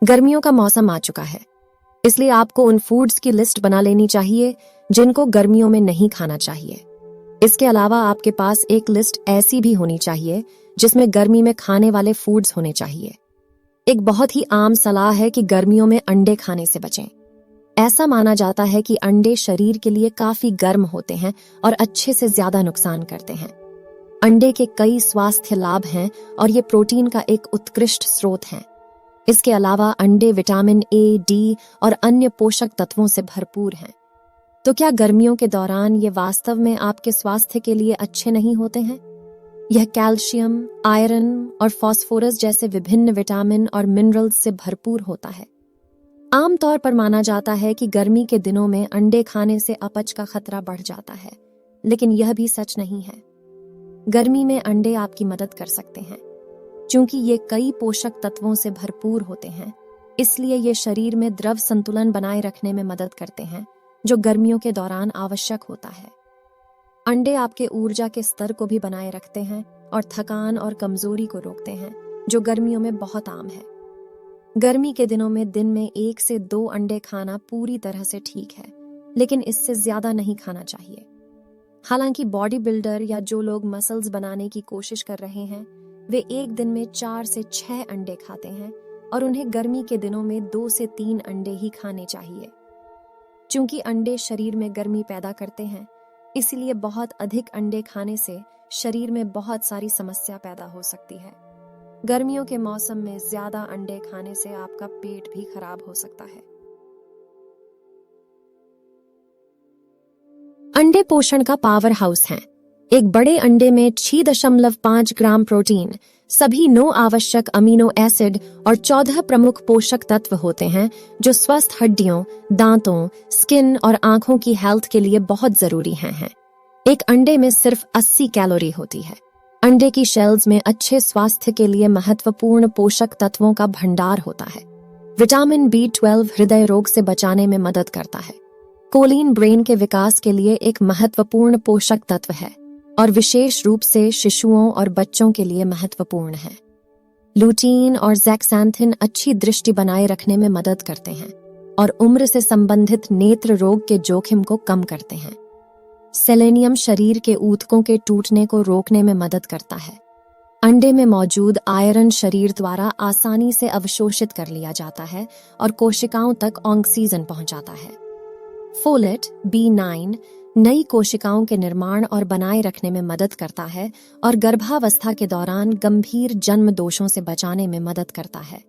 गर्मियों का मौसम आ चुका है, इसलिए आपको उन फूड्स की लिस्ट बना लेनी चाहिए जिनको गर्मियों में नहीं खाना चाहिए। इसके अलावा आपके पास एक लिस्ट ऐसी भी होनी चाहिए जिसमें गर्मी में खाने वाले फूड्स होने चाहिए। एक बहुत ही आम सलाह है कि गर्मियों में अंडे खाने से बचें। ऐसा माना जाता है कि अंडे शरीर के लिए काफी गर्म होते हैं और अच्छे से ज्यादा नुकसान करते हैं। अंडे के कई स्वास्थ्य लाभ हैं और ये प्रोटीन का एक उत्कृष्ट स्रोत हैं। इसके अलावा अंडे विटामिन ए, डी और अन्य पोषक तत्वों से भरपूर हैं। तो क्या गर्मियों के दौरान ये वास्तव में आपके स्वास्थ्य के लिए अच्छे नहीं होते हैं? यह कैल्शियम, आयरन और फास्फोरस जैसे विभिन्न विटामिन और मिनरल्स से भरपूर होता है। आमतौर पर माना जाता है कि गर्मी के दिनों में अंडे खाने से अपच का खतरा बढ़ जाता है, लेकिन यह भी सच नहीं है। गर्मी में अंडे आपकी मदद कर सकते हैं। चूंकि ये कई पोषक तत्वों से भरपूर होते हैं, इसलिए ये शरीर में द्रव संतुलन बनाए रखने में मदद करते हैं, जो गर्मियों के दौरान आवश्यक होता है। अंडे आपके ऊर्जा के स्तर को भी बनाए रखते हैं और थकान और कमजोरी को रोकते हैं, जो गर्मियों में बहुत आम है। गर्मी के दिनों में दिन में 1 से 2 अंडे खाना पूरी तरह से ठीक है, लेकिन इससे ज्यादा नहीं खाना चाहिए। हालांकि बॉडी बिल्डर या जो लोग मसल्स बनाने की कोशिश कर रहे हैं, वे एक दिन में 4 से 6 अंडे खाते हैं और उन्हें गर्मी के दिनों में 2 से 3 अंडे ही खाने चाहिए। चूंकि अंडे शरीर में गर्मी पैदा करते हैं, इसलिए बहुत अधिक अंडे खाने से शरीर में बहुत सारी समस्या पैदा हो सकती है। गर्मियों के मौसम में ज्यादा अंडे खाने से आपका पेट भी खराब हो सकता है। अंडे पोषण का पावर हाउस हैं। एक बड़े अंडे में 6.5 ग्राम प्रोटीन, सभी 9 आवश्यक अमीनो एसिड और 14 प्रमुख पोषक तत्व होते हैं, जो स्वस्थ हड्डियों, दांतों, स्किन और आंखों की हेल्थ के लिए बहुत जरूरी हैं। एक अंडे में सिर्फ 80 कैलोरी होती है। अंडे की शेल्स में अच्छे स्वास्थ्य के लिए महत्वपूर्ण पोषक तत्वों का भंडार होता है। विटामिन B12 हृदय रोग से बचाने में मदद करता है। कोलिन ब्रेन के विकास के लिए एक महत्वपूर्ण पोषक तत्व है और विशेष रूप से शिशुओं और बच्चों के लिए महत्वपूर्ण है। लुटीन और ज़ैक्सांथिन अच्छी दृष्टि बनाए रखने में मदद करते हैं और उम्र से संबंधित नेत्र रोग के जोखिम को कम करते हैं। सेलेनियम शरीर के ऊतकों के टूटने को रोकने में मदद करता है। अंडे में मौजूद आयरन शरीर द्वारा आसानी से अवशोषित कर लिया जाता है और कोशिकाओं तक ऑक्सीजन पहुंचाता है। फोलेट B9 नई कोशिकाओं के निर्माण और बनाए रखने में मदद करता है और गर्भावस्था के दौरान गंभीर जन्म दोषों से बचाने में मदद करता है।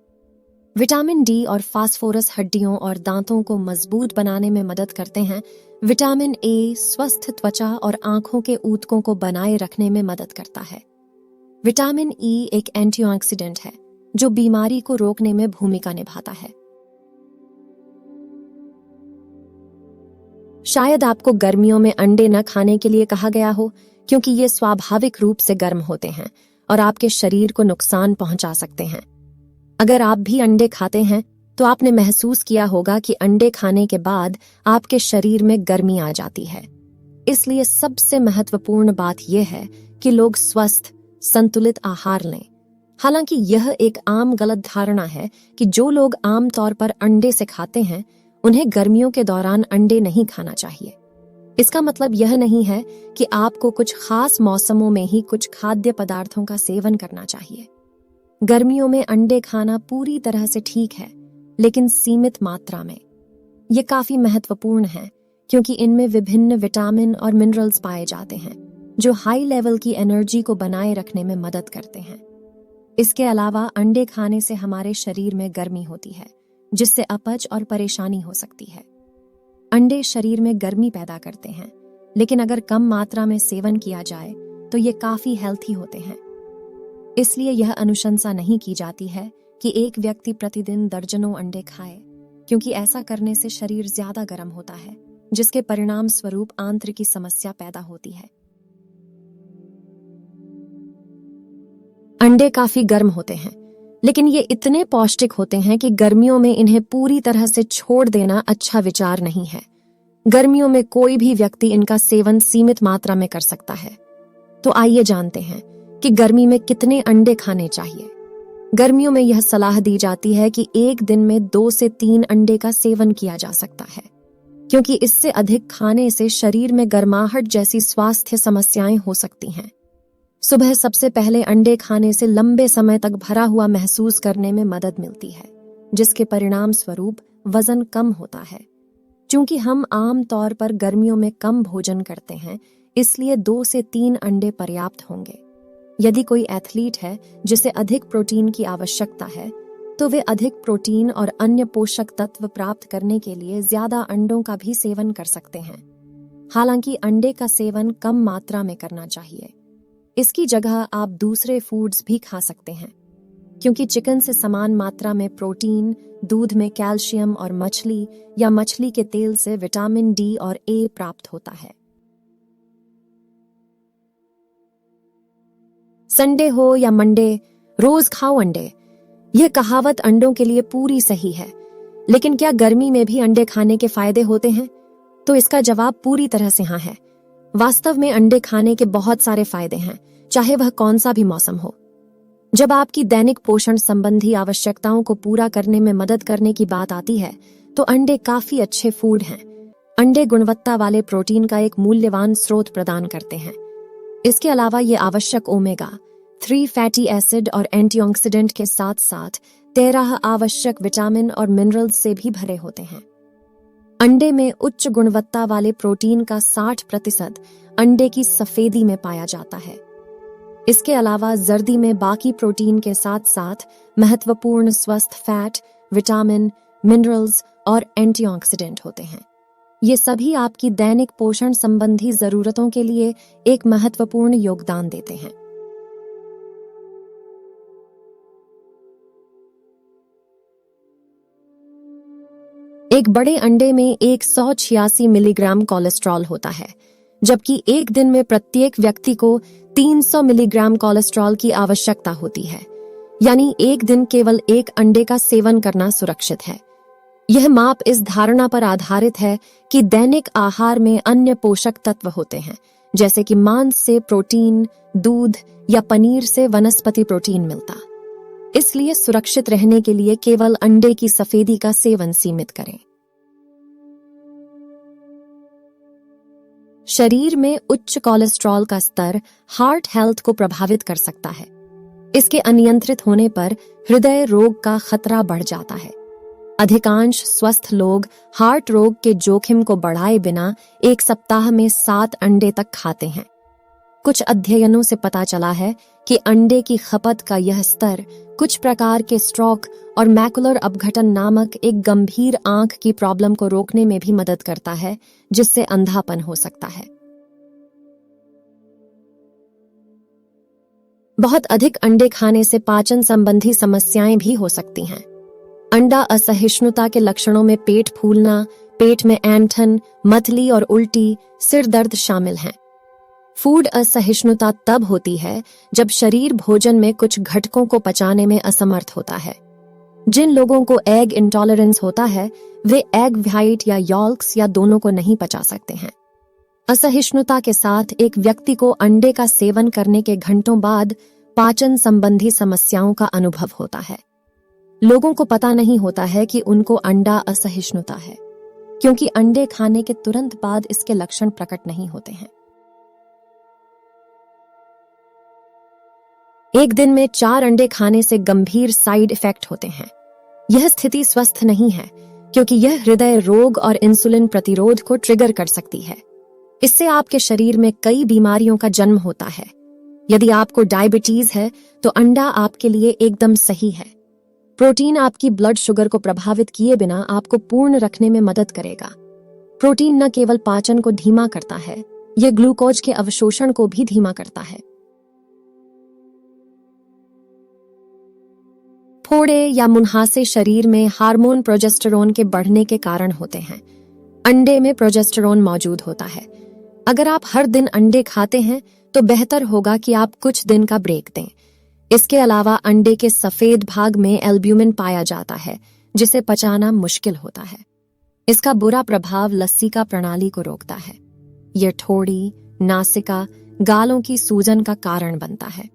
विटामिन डी और फास्फोरस हड्डियों और दांतों को मजबूत बनाने में मदद करते हैं। विटामिन ए स्वस्थ त्वचा और आंखों के ऊतकों को बनाए रखने में मदद करता है। विटामिन ई एक एंटीऑक्सीडेंट है जो बीमारी को रोकने में भूमिका निभाता है। शायद आपको गर्मियों में अंडे न खाने के लिए कहा गया हो, क्योंकि ये स्वाभाविक रूप से गर्म होते हैं और आपके शरीर को नुकसान पहुंचा सकते हैं। अगर आप भी अंडे खाते हैं तो आपने महसूस किया होगा कि अंडे खाने के बाद आपके शरीर में गर्मी आ जाती है। इसलिए सबसे महत्वपूर्ण बात यह है कि लोग स्वस्थ, संतुलित आहार लें। हालांकि यह एक आम गलत धारणा है कि जो लोग आम तौर पर अंडे से खाते हैं, उन्हें गर्मियों के दौरान अंडे नहीं खाना चाहिए। इसका मतलब यह नहीं है कि आपको कुछ खास मौसमों में ही कुछ खाद्य पदार्थों का सेवन करना चाहिए। गर्मियों में अंडे खाना पूरी तरह से ठीक है, लेकिन सीमित मात्रा में। ये काफी महत्वपूर्ण है क्योंकि इनमें विभिन्न विटामिन और मिनरल्स पाए जाते हैं जो हाई लेवल की एनर्जी को बनाए रखने में मदद करते हैं। इसके अलावा अंडे खाने से हमारे शरीर में गर्मी होती है, जिससे अपच और परेशानी हो सकती है। अंडे शरीर में गर्मी पैदा करते हैं, लेकिन अगर कम मात्रा में सेवन किया जाए तो ये काफी हेल्थी होते हैं। इसलिए यह अनुशंसा नहीं की जाती है कि एक व्यक्ति प्रतिदिन दर्जनों अंडे खाए, क्योंकि ऐसा करने से शरीर ज्यादा गर्म होता है, जिसके परिणाम स्वरूप आंत्र की समस्या पैदा होती है। अंडे काफी गर्म होते हैं, लेकिन ये इतने पौष्टिक होते हैं कि गर्मियों में इन्हें पूरी तरह से छोड़ देना अच्छा विचार नहीं है। गर्मियों में कोई भी व्यक्ति इनका सेवन सीमित मात्रा में कर सकता है। तो आइए जानते हैं कि गर्मी में कितने अंडे खाने चाहिए। गर्मियों में यह सलाह दी जाती है कि एक दिन में 2 से 3 अंडे का सेवन किया जा सकता है, क्योंकि इससे अधिक खाने से शरीर में गर्माहट जैसी स्वास्थ्य समस्याएं हो सकती हैं। सुबह सबसे पहले अंडे खाने से लंबे समय तक भरा हुआ महसूस करने में मदद मिलती है, जिसके परिणाम स्वरूप वजन कम होता है। चूंकि हम आम तौर पर गर्मियों में कम भोजन करते हैं, इसलिए 2 से 3 अंडे पर्याप्त होंगे। यदि कोई एथलीट है जिसे अधिक प्रोटीन की आवश्यकता है, तो वे अधिक प्रोटीन और अन्य पोषक तत्व प्राप्त करने के लिए ज्यादा अंडों का भी सेवन कर सकते हैं। हालांकि अंडे का सेवन कम मात्रा में करना चाहिए। इसकी जगह आप दूसरे फूड्स भी खा सकते हैं, क्योंकि चिकन से समान मात्रा में प्रोटीन, दूध में कैल्शियम और मछली या मछली के तेल से विटामिन डी और ए प्राप्त होता है। संडे हो या मंडे, रोज खाओ अंडे। यह कहावत अंडों के लिए पूरी सही है, लेकिन क्या गर्मी में भी अंडे खाने के फायदे होते हैं? तो इसका जवाब पूरी तरह से हाँ है। वास्तव में अंडे खाने के बहुत सारे फायदे हैं, चाहे वह कौन सा भी मौसम हो। जब आपकी दैनिक पोषण संबंधी आवश्यकताओं को पूरा करने में मदद करने की बात आती है, तो अंडे काफी अच्छे फूड हैं। अंडे गुणवत्ता वाले प्रोटीन का एक मूल्यवान स्रोत प्रदान करते हैं। इसके अलावा ये आवश्यक ओमेगा 3 फैटी एसिड और एंटीऑक्सीडेंट के साथ साथ 13 आवश्यक विटामिन और मिनरल्स से भी भरे होते हैं। अंडे में उच्च गुणवत्ता वाले प्रोटीन का 60% अंडे की सफेदी में पाया जाता है। इसके अलावा जर्दी में बाकी प्रोटीन के साथ साथ महत्वपूर्ण स्वस्थ फैट, विटामिन, मिनरल्स और एंटीऑक्सीडेंट होते हैं। ये सभी आपकी दैनिक पोषण संबंधी जरूरतों के लिए एक महत्वपूर्ण योगदान देते हैं। एक बड़े अंडे में 186 मिलीग्राम कोलेस्ट्रॉल होता है, जबकि एक दिन में प्रत्येक व्यक्ति को 300 मिलीग्राम कोलेस्ट्रॉल की आवश्यकता होती है। यानी एक दिन केवल एक अंडे का सेवन करना सुरक्षित है। यह माप इस धारणा पर आधारित है कि दैनिक आहार में अन्य पोषक तत्व होते हैं, जैसे कि मांस से प्रोटीन, दूध या पनीर से वनस्पति प्रोटीन मिलता। इसलिए सुरक्षित रहने के लिए केवल अंडे की सफेदी का सेवन सीमित करें। शरीर में उच्च कोलेस्ट्रॉल का स्तर हार्ट हेल्थ को प्रभावित कर सकता है। इसके अनियंत्रित होने पर हृदय रोग का खतरा बढ़ जाता है। अधिकांश स्वस्थ लोग हार्ट रोग के जोखिम को बढ़ाए बिना एक सप्ताह में 7 अंडे तक खाते हैं। कुछ अध्ययनों से पता चला है कि अंडे की खपत का यह स्तर कुछ प्रकार के स्ट्रोक और मैकुलर अपघटन नामक एक गंभीर आंख की प्रॉब्लम को रोकने में भी मदद करता है, जिससे अंधापन हो सकता है। बहुत अधिक अंडे खाने से पाचन संबंधी समस्याएं भी हो सकती हैं। अंडा असहिष्णुता के लक्षणों में पेट फूलना, पेट में ऐंठन, मतली और उल्टी, सिर दर्द शामिल हैं। फूड असहिष्णुता तब होती है जब शरीर भोजन में कुछ घटकों को पचाने में असमर्थ होता है। जिन लोगों को एग इंटॉलरेंस होता है, वे एग व्हाइट या यॉल्क्स या दोनों को नहीं पचा सकते हैं। असहिष्णुता के साथ एक व्यक्ति को अंडे का सेवन करने के घंटों बाद पाचन संबंधी समस्याओं का अनुभव होता है। लोगों को पता नहीं होता है कि उनको अंडा असहिष्णुता है, क्योंकि अंडे खाने के तुरंत बाद इसके लक्षण प्रकट नहीं होते हैं। एक दिन में 4 अंडे खाने से गंभीर साइड इफेक्ट होते हैं। यह स्थिति स्वस्थ नहीं है, क्योंकि यह हृदय रोग और इंसुलिन प्रतिरोध को ट्रिगर कर सकती है। इससे आपके शरीर में कई बीमारियों का जन्म होता है। यदि आपको डायबिटीज है, तो अंडा आपके लिए एकदम सही है। प्रोटीन आपकी ब्लड शुगर को प्रभावित किए बिना आपको पूर्ण रखने में मदद करेगा। प्रोटीन न केवल पाचन को धीमा करता है, यह ग्लूकोज के अवशोषण को भी धीमा करता है। फोड़े या मुंहासे शरीर में हार्मोन प्रोजेस्टेरोन के बढ़ने के कारण होते हैं। अंडे में प्रोजेस्टेरोन मौजूद होता है। अगर आप हर दिन अंडे खाते हैं, तो बेहतर होगा कि आप कुछ दिन का ब्रेक दें। इसके अलावा अंडे के सफेद भाग में एल्ब्यूमिन पाया जाता है, जिसे पचाना मुश्किल होता है। इसका बुरा प्रभाव लसीका प्रणाली को रोकता है। यह ठोड़ी, नासिका, गालों की सूजन का कारण बनता है।